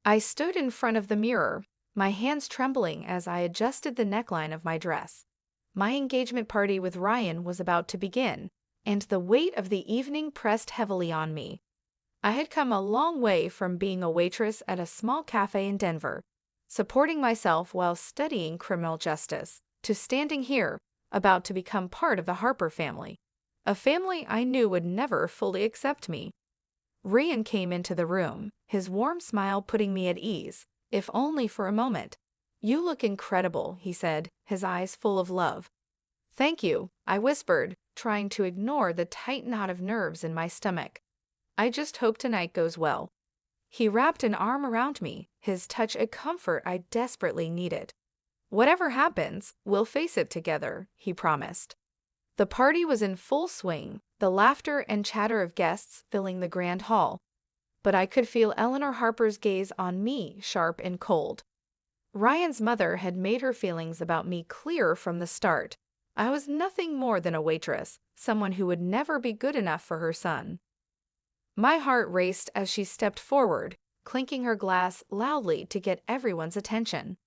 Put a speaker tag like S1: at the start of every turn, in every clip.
S1: I stood in front of the mirror, my hands trembling as I adjusted the neckline of my dress. My engagement party with Ryan was about to begin, and the weight of the evening pressed heavily on me. I had come a long way from being a waitress at a small cafe in Denver, supporting myself while studying criminal justice, to standing here, about to become part of the Harper family, a family I knew would never fully accept me. Ryan came into the room, his warm smile putting me at ease, if only for a moment. "You look incredible," he said, his eyes full of love. "Thank you," I whispered, trying to ignore the tight knot of nerves in my stomach. "I just hope tonight goes well." He wrapped an arm around me, his touch a comfort I desperately needed. "Whatever happens, we'll face it together," he promised. The party was in full swing, the laughter and chatter of guests filling the grand hall. But I could feel Eleanor Harper's gaze on me, sharp and cold. Ryan's mother had made her feelings about me clear from the start. I was nothing more than a waitress, someone who would never be good enough for her son. My heart raced as she stepped forward, clinking her glass loudly to get everyone's attention.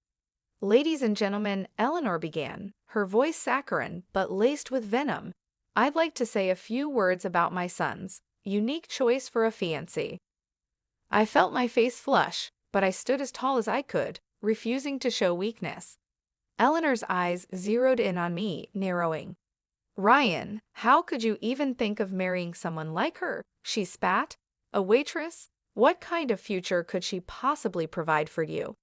S1: "Ladies and gentlemen," Eleanor began, her voice saccharine but laced with venom, "I'd like to say a few words about my son's unique choice for a fiancé." I felt my face flush, but I stood as tall as I could, refusing to show weakness. Eleanor's eyes zeroed in on me, narrowing. "Ryan, how could you even think of marrying someone like her?" she spat. "A waitress? What kind of future could she possibly provide for you?"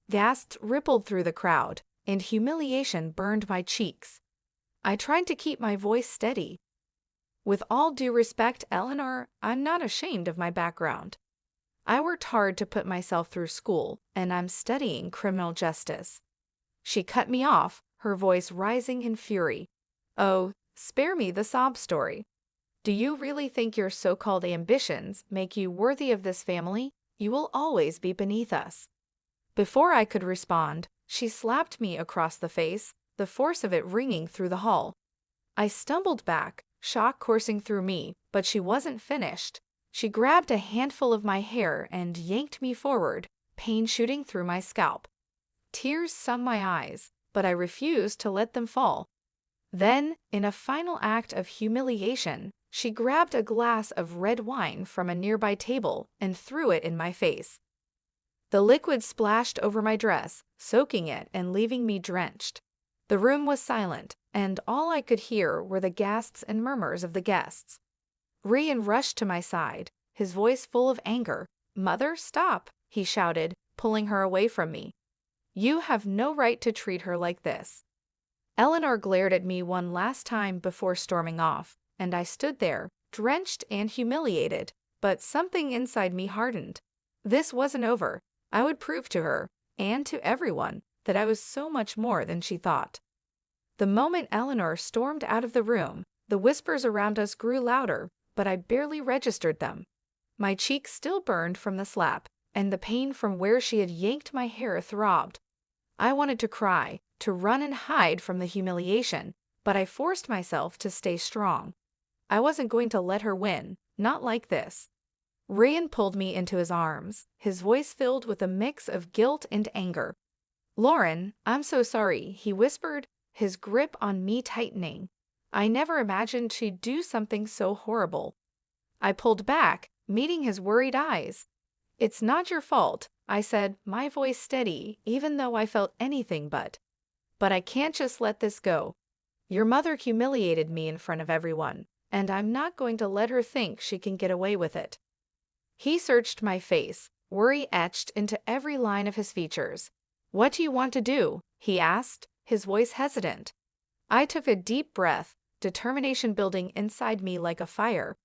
S1: Gasps rippled through the crowd, and humiliation burned my cheeks. I tried to keep my voice steady. "With all due respect, Eleanor, I'm not ashamed of my background. I worked hard to put myself through school, and I'm studying criminal justice." She cut me off, her voice rising in fury. "Oh, spare me the sob story. Do you really think your so-called ambitions make you worthy of this family? You will always be beneath us." Before I could respond, she slapped me across the face, the force of it ringing through the hall. I stumbled back, shock coursing through me, but she wasn't finished. She grabbed a handful of my hair and yanked me forward, pain shooting through my scalp. Tears stung my eyes, but I refused to let them fall. Then, in a final act of humiliation, she grabbed a glass of red wine from a nearby table and threw it in my face. The liquid splashed over my dress, soaking it and leaving me drenched. The room was silent, and all I could hear were the gasps and murmurs of the guests. Ryan rushed to my side, his voice full of anger. "Mother, stop," he shouted, pulling her away from me. "You have no right to treat her like this." Eleanor glared at me one last time before storming off, and I stood there, drenched and humiliated, but something inside me hardened. This wasn't over. I would prove to her, and to everyone, that I was so much more than she thought. The moment Eleanor stormed out of the room, the whispers around us grew louder, but I barely registered them. My cheeks still burned from the slap, and the pain from where she had yanked my hair throbbed. I wanted to cry, to run and hide from the humiliation, but I forced myself to stay strong. I wasn't going to let her win, not like this. Ryan pulled me into his arms, his voice filled with a mix of guilt and anger. "Lauren, I'm so sorry," he whispered, his grip on me tightening. "I never imagined she'd do something so horrible." I pulled back, meeting his worried eyes. "It's not your fault," I said, my voice steady, even though I felt anything but. "But I can't just let this go. Your mother humiliated me in front of everyone, and I'm not going to let her think she can get away with it." He searched my face, worry etched into every line of his features. "What do you want to do?" he asked, his voice hesitant. I took a deep breath, determination building inside me like a fire.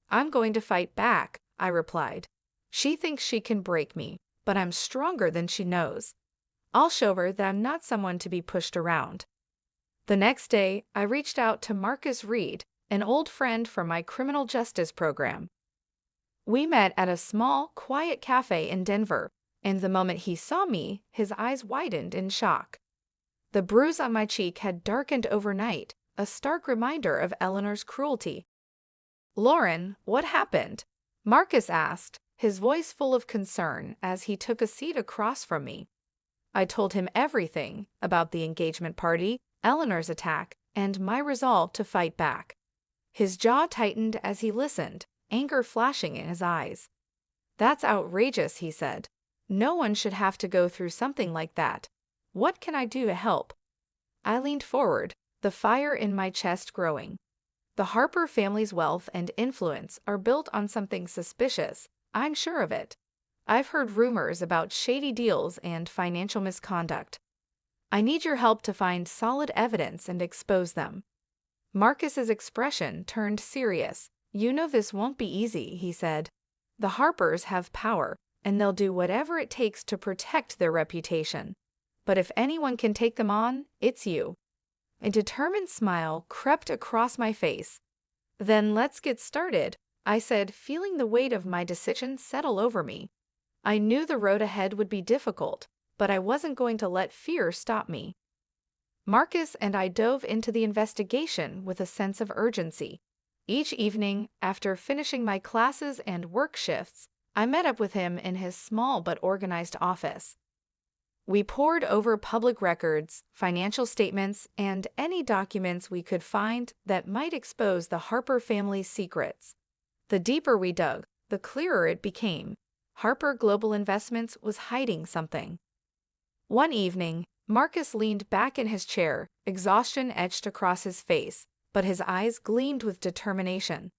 S1: "I'm going to fight back," I replied. "She thinks she can break me, but I'm stronger than she knows. I'll show her that I'm not someone to be pushed around." The next day, I reached out to Marcus Reed, an old friend from my criminal justice program. We met at a small, quiet cafe in Denver, and the moment he saw me, his eyes widened in shock. The bruise on my cheek had darkened overnight, a stark reminder of Eleanor's cruelty. "Lauren, what happened?" Marcus asked, his voice full of concern as he took a seat across from me. I told him everything about the engagement party, Eleanor's attack, and my resolve to fight back. His jaw tightened as he listened, anger flashing in his eyes. "That's outrageous," he said. "No one should have to go through something like that. What can I do to help?" I leaned forward, the fire in my chest growing. The Harper family's wealth and influence are built on something suspicious, I'm sure of it. I've heard rumors about shady deals and financial misconduct. I need your help to find solid evidence and expose them. Marcus's expression turned serious. "You know this won't be easy," he said. "The Harpers have power, and they'll do whatever it takes to protect their reputation. But if anyone can take them on, it's you." A determined smile crept across my face. "Then let's get started," I said, feeling the weight of my decision settle over me. I knew the road ahead would be difficult, but I wasn't going to let fear stop me. Marcus and I dove into the investigation with a sense of urgency. Each evening, after finishing my classes and work shifts, I met up with him in his small but organized office. We pored over public records, financial statements, and any documents we could find that might expose the Harper family's secrets. The deeper we dug, the clearer it became. Harper Global Investments was hiding something. One evening, Marcus leaned back in his chair, exhaustion etched across his face, but his eyes gleamed with determination.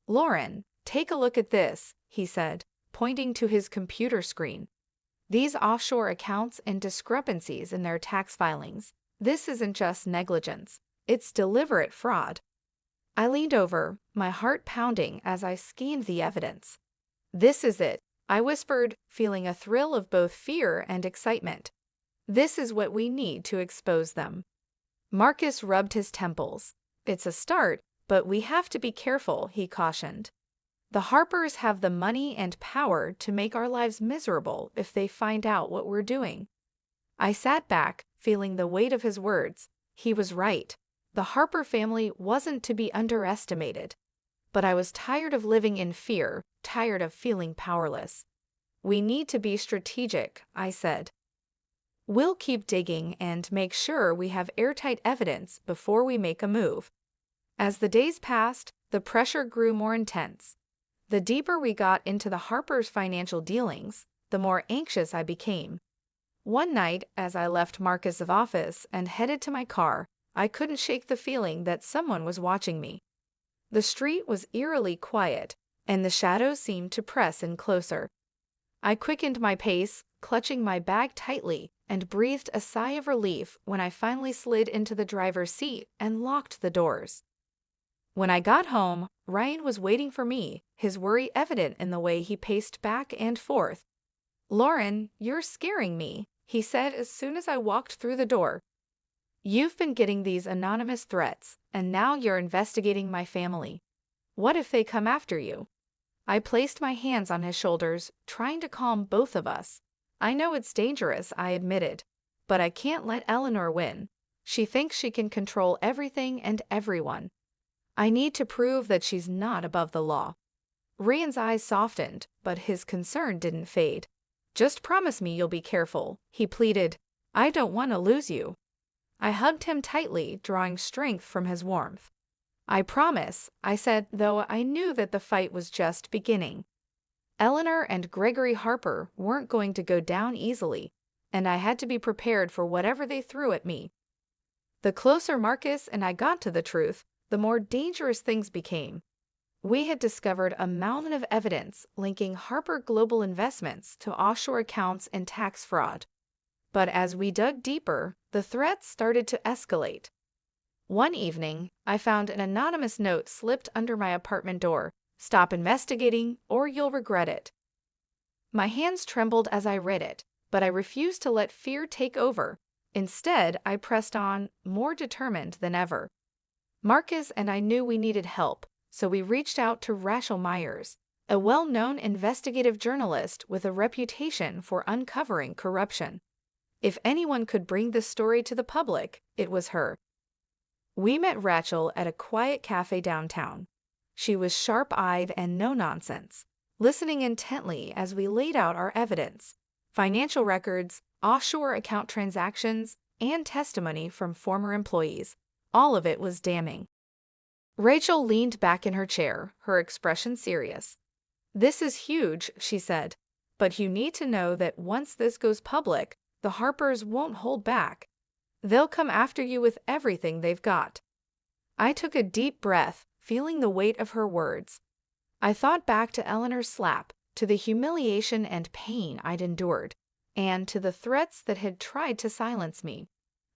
S1: "Lauren, take a look at this," he said, pointing to his computer screen. "These offshore accounts and discrepancies in their tax filings. This isn't just negligence, it's deliberate fraud." I leaned over, my heart pounding as I scanned the evidence. "This is it," I whispered, feeling a thrill of both fear and excitement. "This is what we need to expose them." Marcus rubbed his temples. "It's a start, but we have to be careful," he cautioned. "The Harpers have the money and power to make our lives miserable if they find out what we're doing." I sat back, feeling the weight of his words. He was right. The Harper family wasn't to be underestimated. But I was tired of living in fear, tired of feeling powerless. "We need to be strategic," I said. "We'll keep digging and make sure we have airtight evidence before we make a move." As the days passed, the pressure grew more intense. The deeper we got into the Harpers' financial dealings, the more anxious I became. One night, as I left Marcus' office and headed to my car, I couldn't shake the feeling that someone was watching me. The street was eerily quiet, and the shadows seemed to press in closer. I quickened my pace, clutching my bag tightly, and breathed a sigh of relief when I finally slid into the driver's seat and locked the doors. When I got home, Ryan was waiting for me, his worry evident in the way he paced back and forth. "Lauren, you're scaring me," he said as soon as I walked through the door. "You've been getting these anonymous threats, and now you're investigating my family. What if they come after you?" I placed my hands on his shoulders, trying to calm both of us. "I know it's dangerous," I admitted, "but I can't let Eleanor win. She thinks she can control everything and everyone. I need to prove that she's not above the law." Ryan's eyes softened, but his concern didn't fade. "Just promise me you'll be careful," he pleaded. "I don't want to lose you." I hugged him tightly, drawing strength from his warmth. "I promise," I said, though I knew that the fight was just beginning. Eleanor and Gregory Harper weren't going to go down easily, and I had to be prepared for whatever they threw at me. The closer Marcus and I got to the truth, the more dangerous things became. We had discovered a mountain of evidence linking Harper Global Investments to offshore accounts and tax fraud. But as we dug deeper, the threats started to escalate. One evening, I found an anonymous note slipped under my apartment door. "Stop investigating, or you'll regret it." My hands trembled as I read it, but I refused to let fear take over. Instead, I pressed on, more determined than ever. Marcus and I knew we needed help, so we reached out to Rachel Myers, a well-known investigative journalist with a reputation for uncovering corruption. If anyone could bring this story to the public, it was her. We met Rachel at a quiet cafe downtown. She was sharp-eyed and no-nonsense, listening intently as we laid out our evidence: financial records, offshore account transactions, and testimony from former employees. All of it was damning. Rachel leaned back in her chair, her expression serious. "This is huge," she said. "But you need to know that once this goes public, the Harpers won't hold back. They'll come after you with everything they've got." I took a deep breath, feeling the weight of her words. I thought back to Eleanor's slap, to the humiliation and pain I'd endured, and to the threats that had tried to silence me.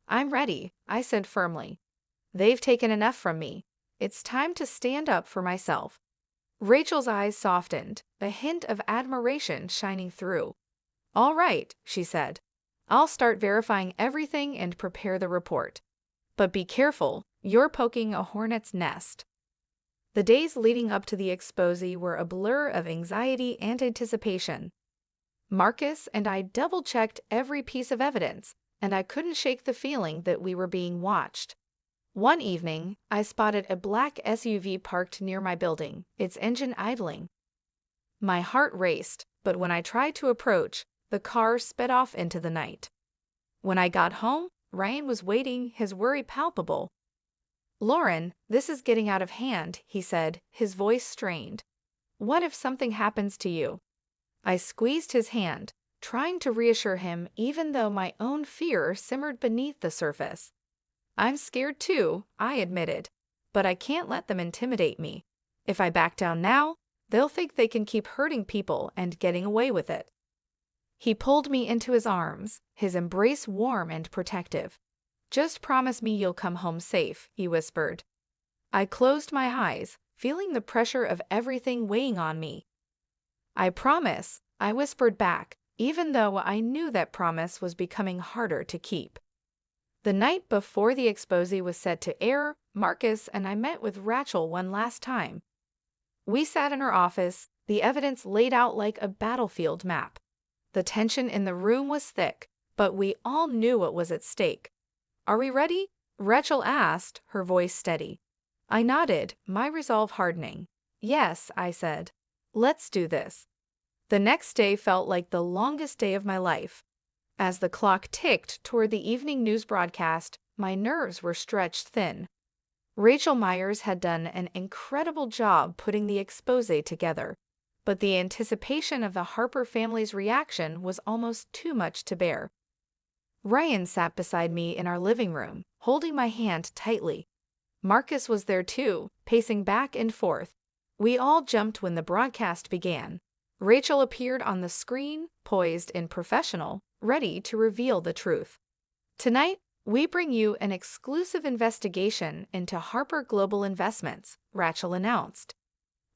S1: "I'm ready," I said firmly. "They've taken enough from me. It's time to stand up for myself." Rachel's eyes softened, a hint of admiration shining through. "All right," she said. "I'll start verifying everything and prepare the report. But be careful, you're poking a hornet's nest." The days leading up to the exposé were a blur of anxiety and anticipation. Marcus and I double-checked every piece of evidence, and I couldn't shake the feeling that we were being watched. One evening, I spotted a black SUV parked near my building, its engine idling. My heart raced, but when I tried to approach, the car sped off into the night. When I got home, Ryan was waiting, his worry palpable. "Lauren, this is getting out of hand," he said, his voice strained. "What if something happens to you?" I squeezed his hand, trying to reassure him even though my own fear simmered beneath the surface. "I'm scared too," I admitted, "but I can't let them intimidate me. If I back down now, they'll think they can keep hurting people and getting away with it." He pulled me into his arms, his embrace warm and protective. "Just promise me you'll come home safe," he whispered. I closed my eyes, feeling the pressure of everything weighing on me. "I promise," I whispered back, even though I knew that promise was becoming harder to keep. The night before the exposé was set to air, Marcus and I met with Rachel one last time. We sat in her office, the evidence laid out like a battlefield map. The tension in the room was thick, but we all knew what was at stake. "Are we ready?" Rachel asked, her voice steady. I nodded, my resolve hardening. "Yes," I said. "Let's do this." The next day felt like the longest day of my life. As the clock ticked toward the evening news broadcast, my nerves were stretched thin. Rachel Myers had done an incredible job putting the exposé together, but the anticipation of the Harper family's reaction was almost too much to bear. Ryan sat beside me in our living room, holding my hand tightly. Marcus was there too, pacing back and forth. We all jumped when the broadcast began. Rachel appeared on the screen, poised and professional, ready to reveal the truth. "Tonight, we bring you an exclusive investigation into Harper Global Investments," Rachel announced.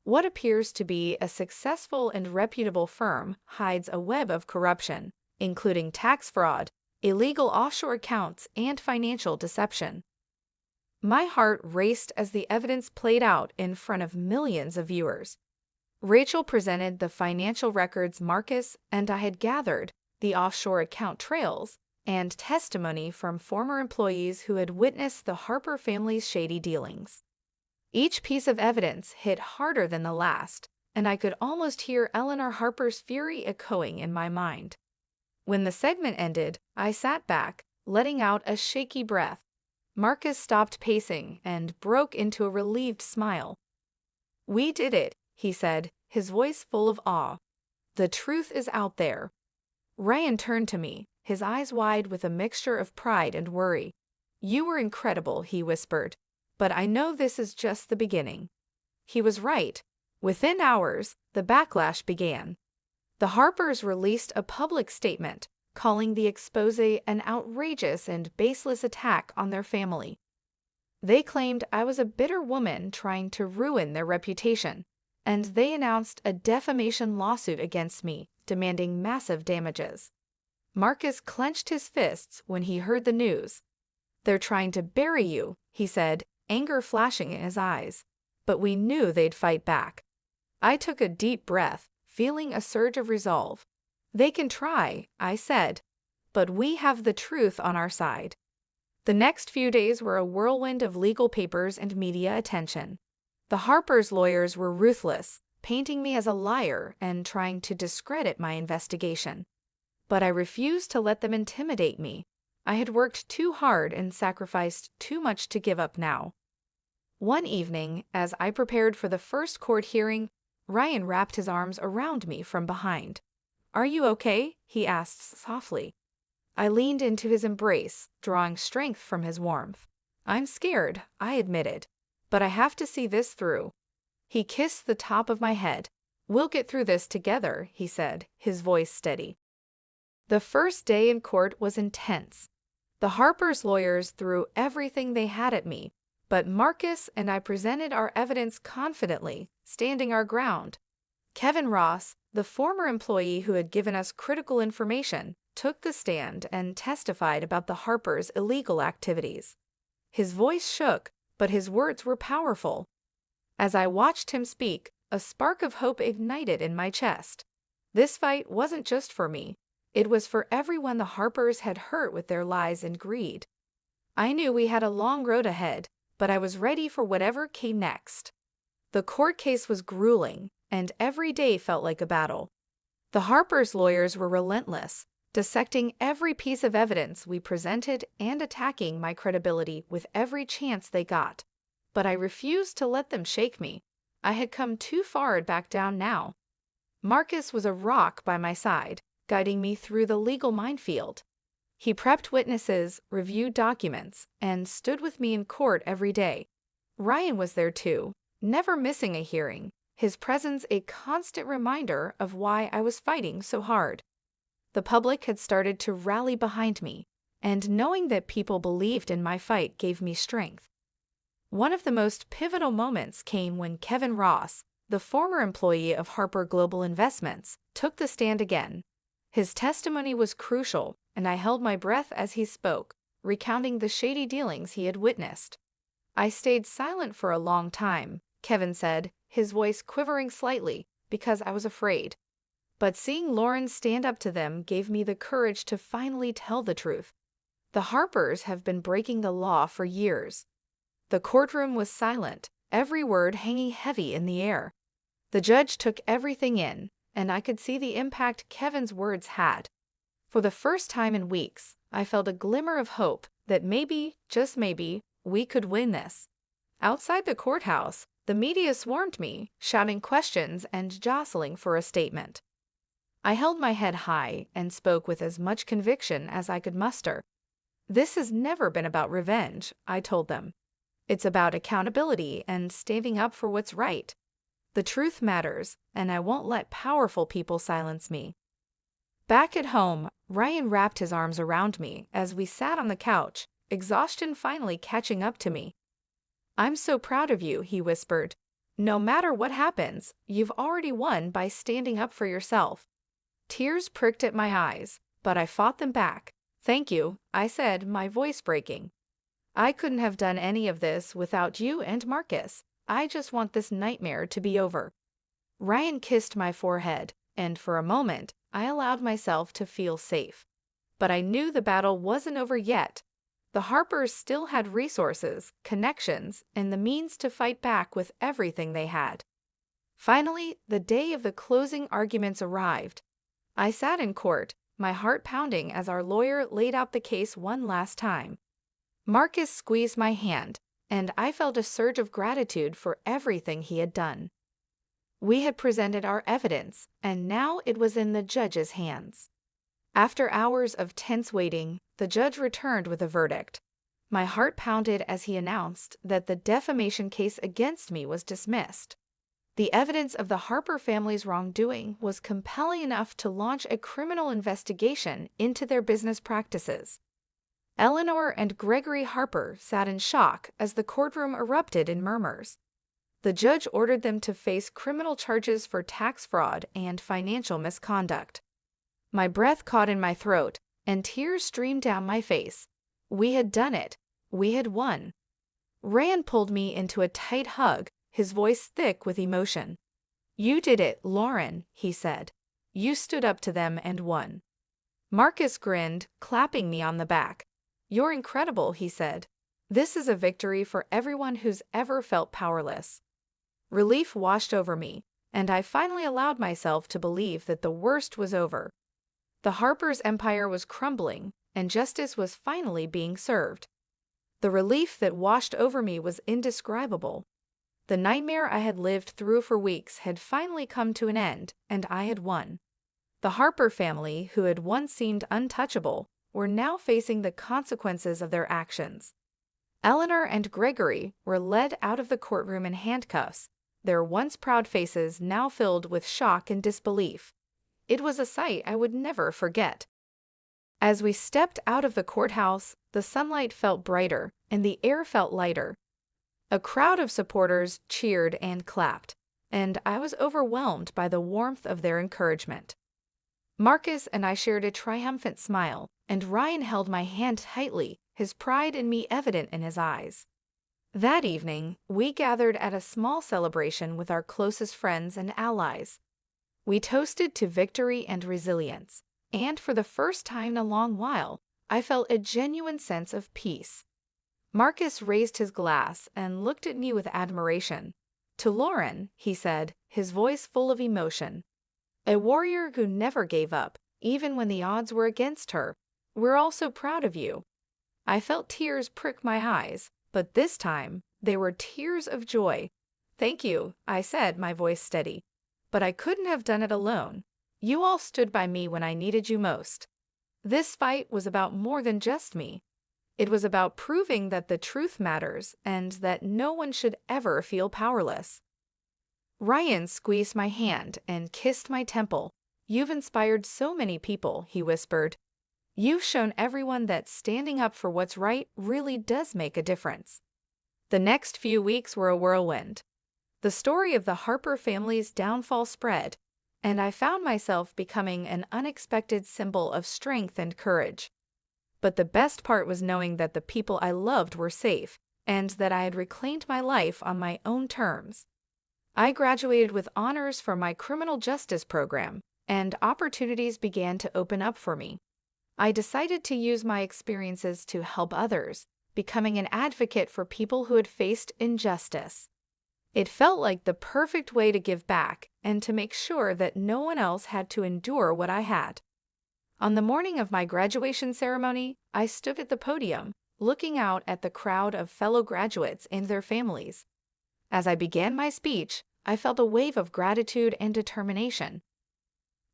S1: "What appears to be a successful and reputable firm hides a web of corruption, including tax fraud, illegal offshore accounts, and financial deception." My heart raced as the evidence played out in front of millions of viewers. Rachel presented the financial records Marcus and I had gathered, the offshore account trails, and testimony from former employees who had witnessed the Harper family's shady dealings. Each piece of evidence hit harder than the last, and I could almost hear Eleanor Harper's fury echoing in my mind. When the segment ended, I sat back, letting out a shaky breath. Marcus stopped pacing and broke into a relieved smile. "We did it," he said, his voice full of awe. "The truth is out there." Ryan turned to me, his eyes wide with a mixture of pride and worry. "You were incredible," he whispered, "but I know this is just the beginning." He was right. Within hours, the backlash began. The Harpers released a public statement, calling the exposé an outrageous and baseless attack on their family. They claimed I was a bitter woman trying to ruin their reputation, and they announced a defamation lawsuit against me, demanding massive damages. Marcus clenched his fists when he heard the news. "They're trying to bury you," he said, anger flashing in his eyes. But we knew they'd fight back. I took a deep breath, feeling a surge of resolve. "They can try," I said, "but we have the truth on our side." The next few days were a whirlwind of legal papers and media attention. The Harpers' lawyers were ruthless, painting me as a liar and trying to discredit my investigation. But I refused to let them intimidate me. I had worked too hard and sacrificed too much to give up now. One evening, as I prepared for the first court hearing, Ryan wrapped his arms around me from behind. "Are you okay?" he asked softly. I leaned into his embrace, drawing strength from his warmth. "I'm scared," I admitted, "but I have to see this through." He kissed the top of my head. "We'll get through this together," he said, his voice steady. The first day in court was intense. The Harpers' lawyers threw everything they had at me, but Marcus and I presented our evidence confidently, standing our ground. Kevin Ross, the former employee who had given us critical information, took the stand and testified about the Harpers' illegal activities. His voice shook, but his words were powerful. As I watched him speak, a spark of hope ignited in my chest. This fight wasn't just for me. It was for everyone the Harpers had hurt with their lies and greed. I knew we had a long road ahead, but I was ready for whatever came next. The court case was grueling, and every day felt like a battle. The Harpers' lawyers were relentless, dissecting every piece of evidence we presented and attacking my credibility with every chance they got. But I refused to let them shake me. I had come too far to back down now. Marcus was a rock by my side, guiding me through the legal minefield. He prepped witnesses, reviewed documents, and stood with me in court every day. Ryan was there too, never missing a hearing, his presence a constant reminder of why I was fighting so hard. The public had started to rally behind me, and knowing that people believed in my fight gave me strength. One of the most pivotal moments came when Kevin Ross, the former employee of Harper Global Investments, took the stand again. His testimony was crucial, and I held my breath as he spoke, recounting the shady dealings he had witnessed. "I stayed silent for a long time," Kevin said, his voice quivering slightly, "because I was afraid. But seeing Lauren stand up to them gave me the courage to finally tell the truth. The Harpers have been breaking the law for years." The courtroom was silent, every word hanging heavy in the air. The judge took everything in, and I could see the impact Kevin's words had. For the first time in weeks, I felt a glimmer of hope that maybe, just maybe, we could win this. Outside the courthouse, the media swarmed me, shouting questions and jostling for a statement. I held my head high and spoke with as much conviction as I could muster. "This has never been about revenge," I told them. "It's about accountability and standing up for what's right. The truth matters, and I won't let powerful people silence me." Back at home, Ryan wrapped his arms around me as we sat on the couch, exhaustion finally catching up to me. "I'm so proud of you," he whispered. "No matter what happens, you've already won by standing up for yourself." Tears pricked at my eyes, but I fought them back. "Thank you," I said, my voice breaking. "I couldn't have done any of this without you and Marcus. I just want this nightmare to be over." Ryan kissed my forehead, and for a moment, I allowed myself to feel safe. But I knew the battle wasn't over yet. The Harpers still had resources, connections, and the means to fight back with everything they had. Finally, the day of the closing arguments arrived. I sat in court, my heart pounding as our lawyer laid out the case one last time. Marcus squeezed my hand, and I felt a surge of gratitude for everything he had done. We had presented our evidence, and now it was in the judge's hands. After hours of tense waiting, the judge returned with a verdict. My heart pounded as he announced that the defamation case against me was dismissed. The evidence of the Harper family's wrongdoing was compelling enough to launch a criminal investigation into their business practices. Eleanor and Gregory Harper sat in shock as the courtroom erupted in murmurs. The judge ordered them to face criminal charges for tax fraud and financial misconduct. My breath caught in my throat, and tears streamed down my face. We had done it. We had won. Rand pulled me into a tight hug, his voice thick with emotion. "You did it, Lauren," he said. "You stood up to them and won." Marcus grinned, clapping me on the back. "You're incredible," he said. "This is a victory for everyone who's ever felt powerless." Relief washed over me, and I finally allowed myself to believe that the worst was over. The Harper's empire was crumbling, and justice was finally being served. The relief that washed over me was indescribable. The nightmare I had lived through for weeks had finally come to an end, and I had won. The Harper family, who had once seemed untouchable, were now facing the consequences of their actions. Eleanor and Gregory were led out of the courtroom in handcuffs, their once proud faces now filled with shock and disbelief. It was a sight I would never forget. As we stepped out of the courthouse, the sunlight felt brighter and the air felt lighter. A crowd of supporters cheered and clapped, and I was overwhelmed by the warmth of their encouragement. Marcus and I shared a triumphant smile, and Ryan held my hand tightly, his pride in me evident in his eyes. That evening, we gathered at a small celebration with our closest friends and allies. We toasted to victory and resilience, and for the first time in a long while, I felt a genuine sense of peace. Marcus raised his glass and looked at me with admiration. "To Lauren," he said, his voice full of emotion. "A warrior who never gave up, even when the odds were against her. We're all so proud of you." I felt tears prick my eyes, but this time they were tears of joy. "Thank you," I said, my voice steady. "But I couldn't have done it alone. You all stood by me when I needed you most." This fight was about more than just me. It was about proving that the truth matters and that no one should ever feel powerless. Ryan squeezed my hand and kissed my temple. "You've inspired so many people," he whispered. "You've shown everyone that standing up for what's right really does make a difference." The next few weeks were a whirlwind. The story of the Harper family's downfall spread, and I found myself becoming an unexpected symbol of strength and courage. But the best part was knowing that the people I loved were safe, and that I had reclaimed my life on my own terms. I graduated with honors from my criminal justice program, and opportunities began to open up for me. I decided to use my experiences to help others, becoming an advocate for people who had faced injustice. It felt like the perfect way to give back and to make sure that no one else had to endure what I had. On the morning of my graduation ceremony, I stood at the podium, looking out at the crowd of fellow graduates and their families. As I began my speech, I felt a wave of gratitude and determination.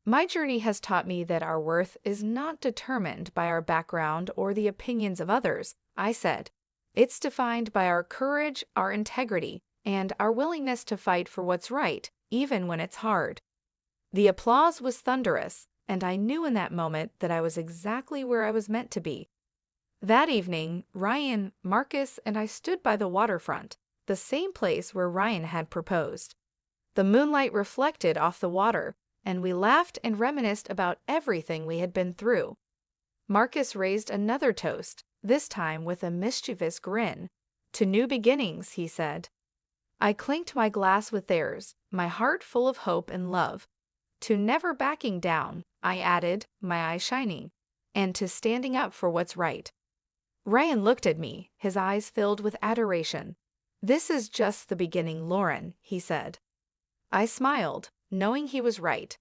S1: My journey has taught me that our worth is not determined by our background or the opinions of others, I said. It's defined by our courage, our integrity, and our willingness to fight for what's right, even when it's hard. The applause was thunderous, and I knew in that moment that I was exactly where I was meant to be. That evening, Ryan, Marcus, and I stood by the waterfront, the same place where Ryan had proposed. The moonlight reflected off the water, and we laughed and reminisced about everything we had been through. Marcus raised another toast, this time with a mischievous grin. "To new beginnings," he said. I clinked my glass with theirs, my heart full of hope and love. "To never backing down," I added, my eyes shining, "and to standing up for what's right." Ryan looked at me, his eyes filled with adoration. "This is just the beginning, Lauren," he said. I smiled, knowing he was right.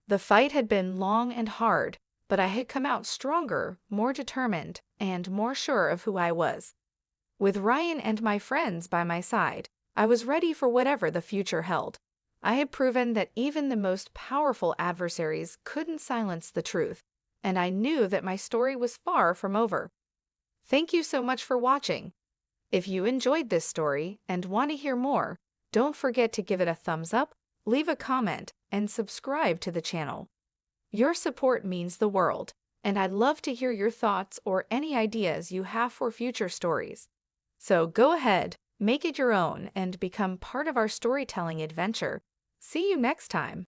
S1: The fight had been long and hard, but I had come out stronger, more determined, and more sure of who I was. With Ryan and my friends by my side, I was ready for whatever the future held. I had proven that even the most powerful adversaries couldn't silence the truth, and I knew that my story was far from over. Thank you so much for watching. If you enjoyed this story and want to hear more, don't forget to give it a thumbs up, leave a comment, and subscribe to the channel. Your support means the world, and I'd love to hear your thoughts or any ideas you have for future stories. So go ahead, make it your own, and become part of our storytelling adventure. See you next time.